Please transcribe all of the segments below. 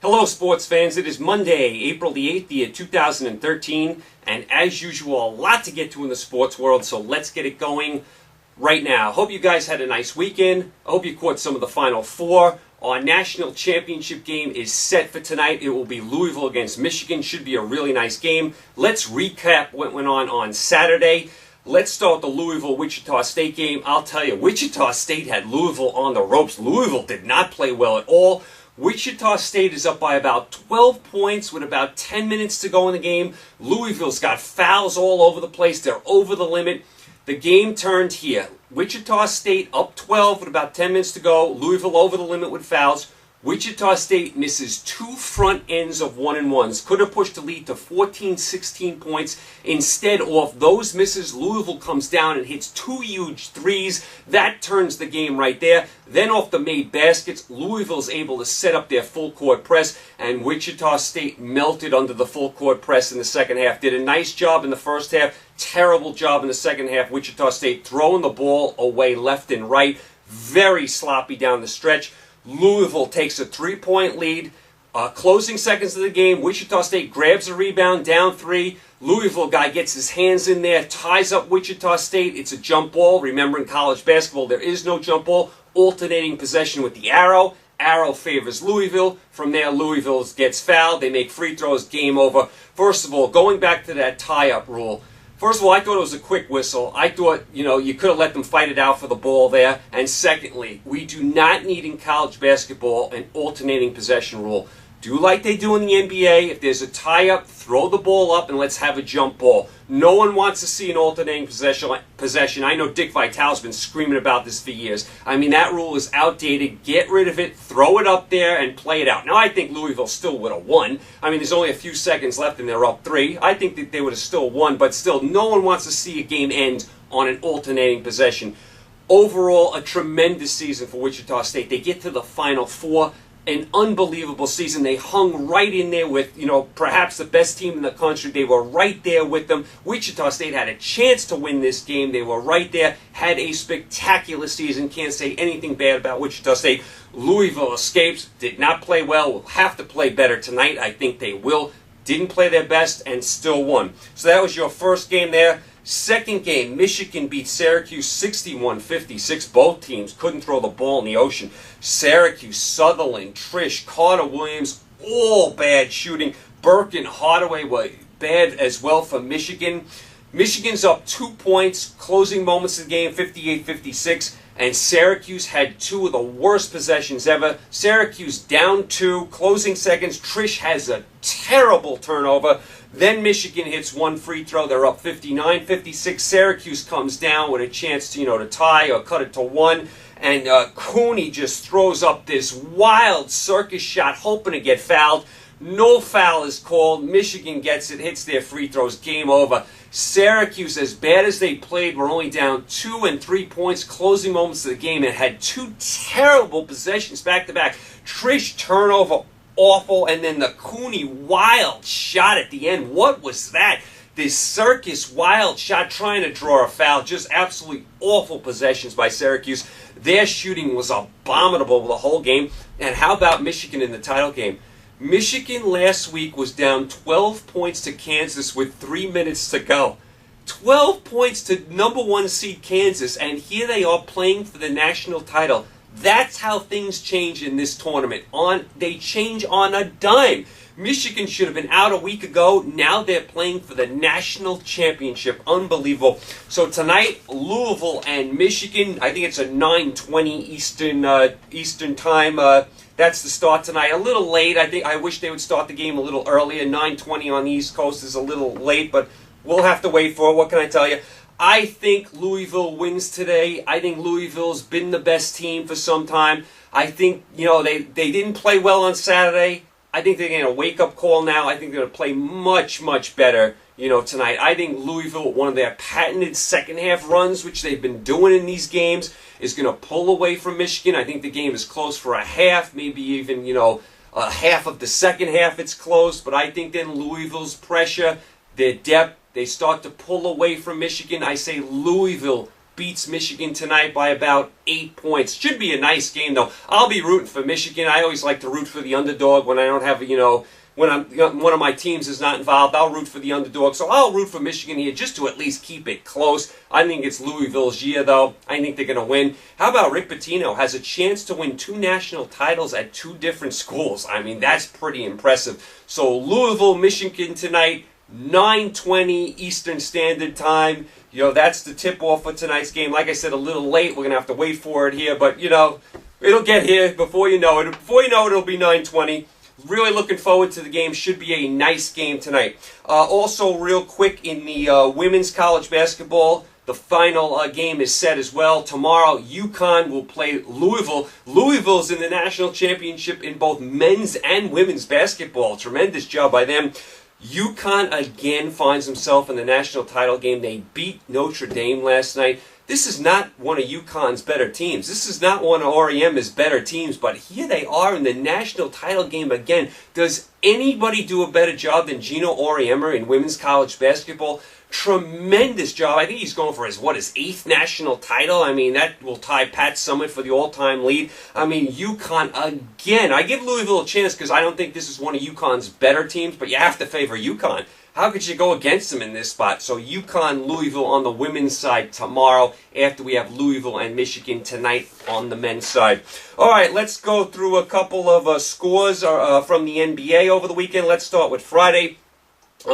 Hello, sports fans. It is Monday, April the 8th, the year 2013, and as usual, a lot to get to in the sports world, so let's get it going right now. Hope you guys had a nice weekend. I hope you caught some of the Final Four. Our national championship game is set for tonight. It will be Louisville against Michigan. Should be a really nice game. Let's recap what went on Saturday. Let's start the Louisville-Wichita State game. I'll tell you, Wichita State had Louisville on the ropes. Louisville did not play well at all. Wichita State is up by about 12 points with about 10 minutes to go in the game. Louisville's got fouls all over the place. They're over the limit. The game turned here. Wichita State up 12 with about 10 minutes to go. Louisville over the limit with fouls. Wichita State misses two front ends of 1-and-1s. Could have pushed the lead to 14, 16 points. Instead, off those misses, Louisville comes down and hits two huge threes. That turns the game right there. Then off the made baskets, Louisville's able to set up their full court press, and Wichita State melted under the full court press in the second half. Did a nice job in the first half, terrible job in the second half. Wichita State throwing the ball away left and right. Very sloppy down the stretch. Louisville takes a three-point lead. Closing seconds of the game, Wichita State grabs a rebound, down three. Louisville guy gets his hands in there, ties up Wichita State. It's a jump ball. Remember, in college basketball, there is no jump ball. Alternating possession with the arrow. Arrow favors Louisville. From there, Louisville gets fouled. They make free throws. Game over. First of all, going back to that tie-up rule, first of all, I thought it was a quick whistle. I thought, you could have let them fight it out for the ball there. And secondly, we do not need in college basketball an alternating possession rule. Do like they do in the NBA. If there's a tie-up, throw the ball up and let's have a jump ball. No one wants to see an alternating possession. I know Dick Vitale's been screaming about this for years. I mean, that rule is outdated. Get rid of it. Throw it up there and play it out. Now, I think Louisville still would have won. I mean, there's only a few seconds left and they're up 3. I think that they would have still won, but still, no one wants to see a game end on an alternating possession. Overall, a tremendous season for Wichita State. They get to the Final Four. An unbelievable season. They hung right in there with, perhaps the best team in the country. They were right there with them. Wichita State had a chance to win this game. They were right there. Had a spectacular season. Can't say anything bad about Wichita State. Louisville escapes. Did not play well. Will have to play better tonight. I think they will. Didn't play their best and still won. So that was your first game there. Second game, Michigan beat Syracuse 61-56. Both teams couldn't throw the ball in the ocean. Syracuse, Sutherland, Trish, Carter Williams, all bad shooting. Burke and Hardaway were bad as well for Michigan. Michigan's up 2 points, closing moments of the game, 58-56. And Syracuse had two of the worst possessions ever. Syracuse down 2, closing seconds. Trish has a terrible turnover. Then Michigan hits one free throw. They're up 59-56. Syracuse comes down with a chance to, to tie or cut it to 1. And Cooney just throws up this wild circus shot, hoping to get fouled. No foul is called. Michigan gets it, hits their free throws. Game over. Syracuse, as bad as they played, were only down 2 and 3 points, closing moments of the game, and had two terrible possessions back-to-back. Trish turnover, awful, and then the Cooney wild shot at the end. What was that? This circus wild shot trying to draw a foul. Just absolutely awful possessions by Syracuse. Their shooting was abominable the whole game. And how about Michigan in the title game? Michigan last week was down 12 points to Kansas with 3 minutes to go. 12 points to number 1 seed Kansas, and here they are playing for the national title. That's how things change in this tournament. They change on a dime. Michigan should have been out a week ago. Now they're playing for the national championship. Unbelievable. So tonight, Louisville and Michigan. I think it's a 9:20 Eastern time. That's the start tonight. A little late. I wish they would start the game a little earlier. 9:20 on the East Coast is a little late, but we'll have to wait for it. What can I tell you? I think Louisville wins today. I think Louisville's been the best team for some time. I think, they didn't play well on Saturday. I think they're getting a wake-up call now. I think they're going to play much, much better, tonight. I think Louisville, one of their patented second-half runs, which they've been doing in these games, is going to pull away from Michigan. I think the game is close for a half, maybe even, a half of the second half it's close. But I think then Louisville's pressure, their depth, they start to pull away from Michigan. I say Louisville beats Michigan tonight by about 8 points. Should be a nice game, though. I'll be rooting for Michigan. I always like to root for the underdog when I don't have, when one of my teams is not involved. I'll root for the underdog. So I'll root for Michigan here just to at least keep it close. I think it's Louisville's year, though. I think they're going to win. How about Rick Pitino has a chance to win 2 national titles at 2 different schools? I mean, that's pretty impressive. So Louisville, Michigan tonight, 9:20 Eastern Standard Time. That's the tip-off for tonight's game. Like I said, a little late. We're going to have to wait for it here. But, it'll get here before you know it. Before you know it, it'll be 9:20. Really looking forward to the game. Should be a nice game tonight. Also, real quick, in the women's college basketball, the final game is set as well. Tomorrow, UConn will play Louisville. Louisville's in the national championship in both men's and women's basketball. Tremendous job by them. UConn again finds himself in the national title game. They beat Notre Dame last night. This is not one of UConn's better teams. This is not one of REM's better teams, but here they are in the national title game again. Does anybody do a better job than Gino Auriemma in women's college basketball? Tremendous job. I think he's going for his 8th national title. I mean, that will tie Pat Summitt for the all-time lead. I mean, UConn again. I give Louisville a chance because I don't think this is one of UConn's better teams, but you have to favor UConn. How could you go against them in this spot? So UConn, Louisville on the women's side tomorrow after we have Louisville and Michigan tonight on the men's side. All right, let's go through a couple of scores from the NBA over the weekend. Let's start with Friday.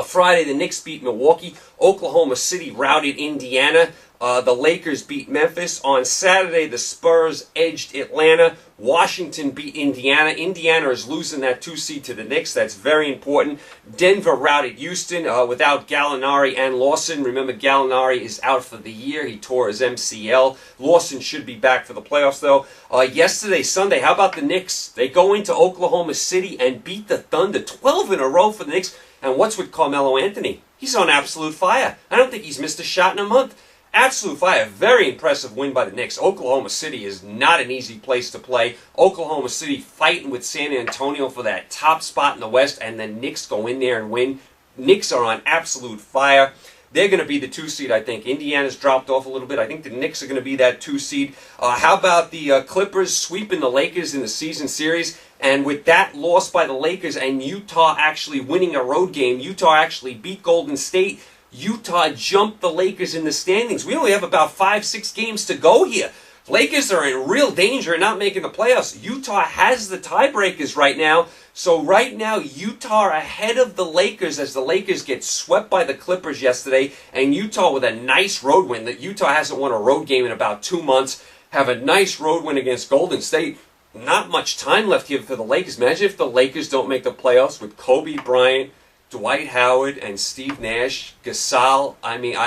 Friday, the Knicks beat Milwaukee. Oklahoma City routed Indiana. The Lakers beat Memphis. On Saturday, the Spurs edged Atlanta. Washington beat Indiana. Indiana is losing that 2 seed to the Knicks. That's very important. Denver routed Houston without Gallinari and Lawson. Remember, Gallinari is out for the year. He tore his MCL. Lawson should be back for the playoffs, though. Yesterday, Sunday, how about the Knicks? They go into Oklahoma City and beat the Thunder. 12 in a row for the Knicks. And what's with Carmelo Anthony? He's on absolute fire. I don't think he's missed a shot in a month. Absolute fire. Very impressive win by the Knicks. Oklahoma City is not an easy place to play. Oklahoma City fighting with San Antonio for that top spot in the West, and the Knicks go in there and win. Knicks are on absolute fire. They're going to be the 2 seed, I think. Indiana's dropped off a little bit. I think the Knicks are going to be that 2 seed. How about the Clippers sweeping the Lakers in the season series? And with that loss by the Lakers and Utah actually winning a road game, Utah actually beat Golden State. Utah jumped the Lakers in the standings. We only have about 5-6 games to go here. Lakers are in real danger of not making the playoffs. Utah has the tiebreakers right now. So right now, Utah are ahead of the Lakers as the Lakers get swept by the Clippers yesterday. And Utah with a nice road win. Utah hasn't won a road game in about 2 months. Have a nice road win against Golden State. Not much time left here for the Lakers. Imagine if the Lakers don't make the playoffs with Kobe Bryant, Dwight Howard, and Steve Nash, Gasol. I mean,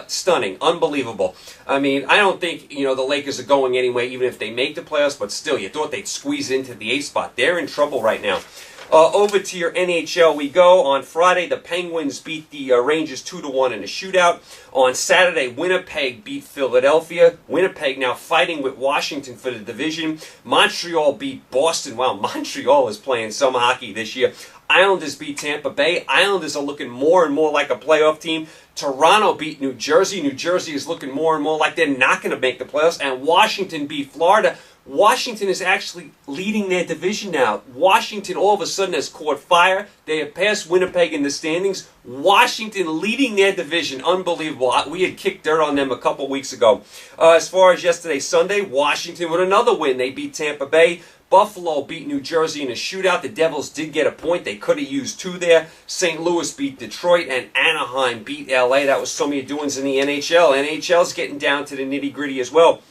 stunning, unbelievable. I mean, I don't think, the Lakers are going anyway, even if they make the playoffs, but still, you thought they'd squeeze into the 8th spot. They're in trouble right now. Over to your NHL we go. On Friday, the Penguins beat the Rangers 2-1 in a shootout. On Saturday, Winnipeg beat Philadelphia. Winnipeg now fighting with Washington for the division. Montreal beat Boston. Wow, Montreal is playing some hockey this year. Islanders beat Tampa Bay. Islanders are looking more and more like a playoff team. Toronto beat New Jersey. New Jersey is looking more and more like they're not going to make the playoffs. And Washington beat Florida. Washington is actually leading their division now. Washington all of a sudden has caught fire. They have passed Winnipeg in the standings. Washington leading their division. Unbelievable. We had kicked dirt on them a couple weeks ago. As far as yesterday, Sunday, Washington with another win. They beat Tampa Bay. Buffalo beat New Jersey in a shootout. The Devils did get a point. They could have used 2 there. St. Louis beat Detroit, and Anaheim beat LA. That was some of your doings in the NHL. NHL's getting down to the nitty-gritty as well.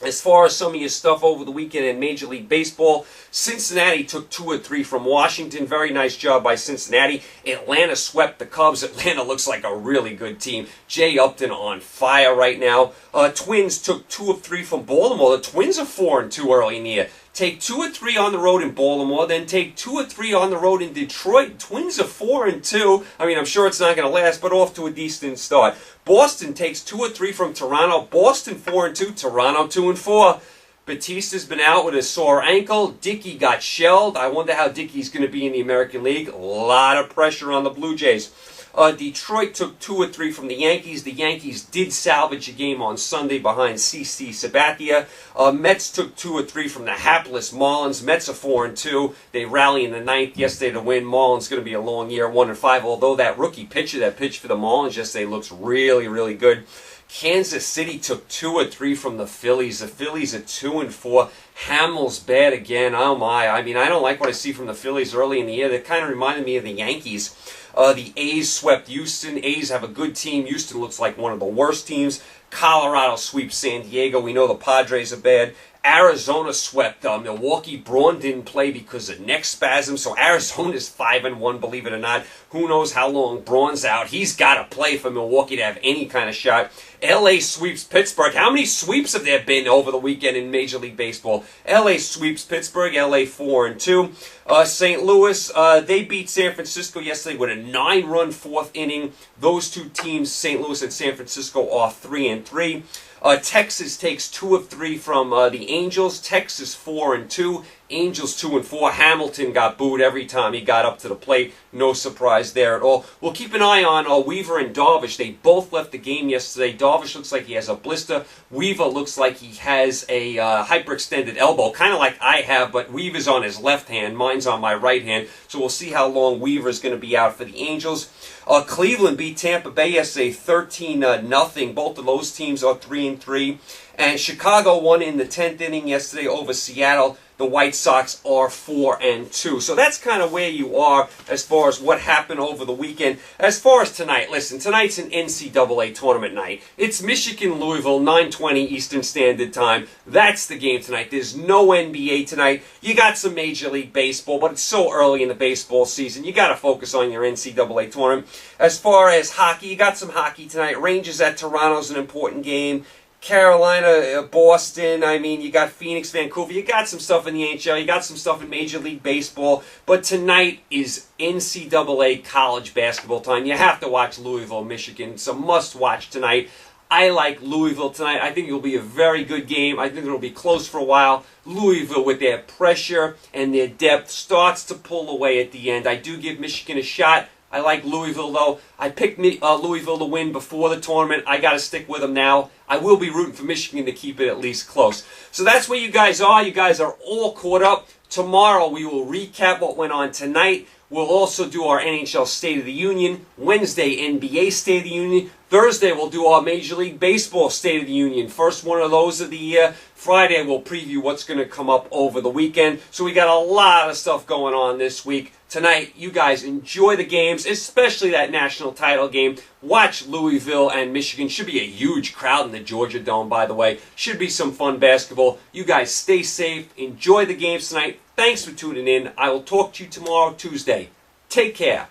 As far as some of your stuff over the weekend in Major League Baseball, Cincinnati took 2 or 3 from Washington. Very nice job by Cincinnati. Atlanta swept the Cubs. Atlanta looks like a really good team. Jay Upton on fire right now. Twins took 2 of 3 from Baltimore. The Twins are 4-2 early in the year. Take 2 or 3 on the road in Baltimore, then take 2 or 3 on the road in Detroit. Twins are 4-2. I mean, I'm sure it's not going to last, but off to a decent start. Boston takes 2 or 3 from Toronto. Boston 4-2. Toronto 2-4. Batista's been out with a sore ankle. Dickey got shelled. I wonder how Dickey's going to be in the American League. A lot of pressure on the Blue Jays. Detroit took 2 or 3 from the Yankees. The Yankees did salvage a game on Sunday behind CC Sabathia. Mets took 2 or 3 from the hapless Marlins. Mets are 4-2. They rally in the ninth yesterday to win. Marlins going to be a long year, 1-5. Although that rookie pitcher that pitched for the Marlins yesterday looks really, really good. Kansas City took 2 or 3 from the Phillies. The Phillies are 2-4. Hamels bad again. Oh my! I mean, I don't like what I see from the Phillies early in the year. They kind of reminded me of the Yankees. The A's swept Houston. A's have a good team. Houston looks like one of the worst teams. Colorado sweeps San Diego. We know the Padres are bad. Arizona swept Milwaukee. Braun didn't play because of neck spasm, so Arizona's 5-1, believe it or not. Who knows how long Braun's out. He's got to play for Milwaukee to have any kind of shot. LA sweeps Pittsburgh. How many sweeps have there been over the weekend in Major League Baseball? LA sweeps Pittsburgh. LA 4-2. St. Louis, they beat San Francisco yesterday with a 9-run fourth inning. Those two teams, St. Louis and San Francisco, are 3-3. Texas takes 2 of 3 from the Angels. Texas 4-2. Angels 2-4. Hamilton got booed every time he got up to the plate. No surprise there at all. We'll keep an eye on Weaver and Darvish. They both left the game yesterday. Darvish looks like he has a blister. Weaver looks like he has a hyperextended elbow, kind of like I have, but Weaver's on his left hand. Mine's on my right hand. So we'll see how long Weaver's going to be out for the Angels. Cleveland beat Tampa Bay yesterday 13-0. Both of those teams are 3-3. And Chicago won in the 10th inning yesterday over Seattle. The White Sox are 4-2. So that's kind of where you are as far as what happened over the weekend. As far as tonight, listen, tonight's an NCAA tournament night. It's Michigan-Louisville, 9:20 Eastern Standard Time. That's the game tonight. There's no NBA tonight. You got some Major League Baseball, but it's so early in the baseball season. You got to focus on your NCAA tournament. As far as hockey, you got some hockey tonight. Rangers at Toronto's an important game. Carolina, Boston, I mean, you got Phoenix, Vancouver, you got some stuff in the NHL, you got some stuff in Major League Baseball, but tonight is NCAA college basketball time. You have to watch Louisville, Michigan. It's a must-watch tonight. I like Louisville tonight. I think it'll be a very good game. I think it'll be close for a while. Louisville, with their pressure and their depth, starts to pull away at the end. I do give Michigan a shot. I like Louisville, though. I picked Louisville to win before the tournament. I got to stick with them now. I will be rooting for Michigan to keep it at least close. So that's where you guys are. You guys are all caught up. Tomorrow we will recap what went on tonight. We'll also do our NHL State of the Union. Wednesday, NBA State of the Union. Thursday, we'll do our Major League Baseball State of the Union. First one of those of the year. Friday, we'll preview what's going to come up over the weekend. So we got a lot of stuff going on this week. Tonight, you guys enjoy the games, especially that national title game. Watch Louisville and Michigan. Should be a huge crowd in the Georgia Dome, by the way. Should be some fun basketball. You guys stay safe. Enjoy the games tonight. Thanks for tuning in. I will talk to you tomorrow, Tuesday. Take care.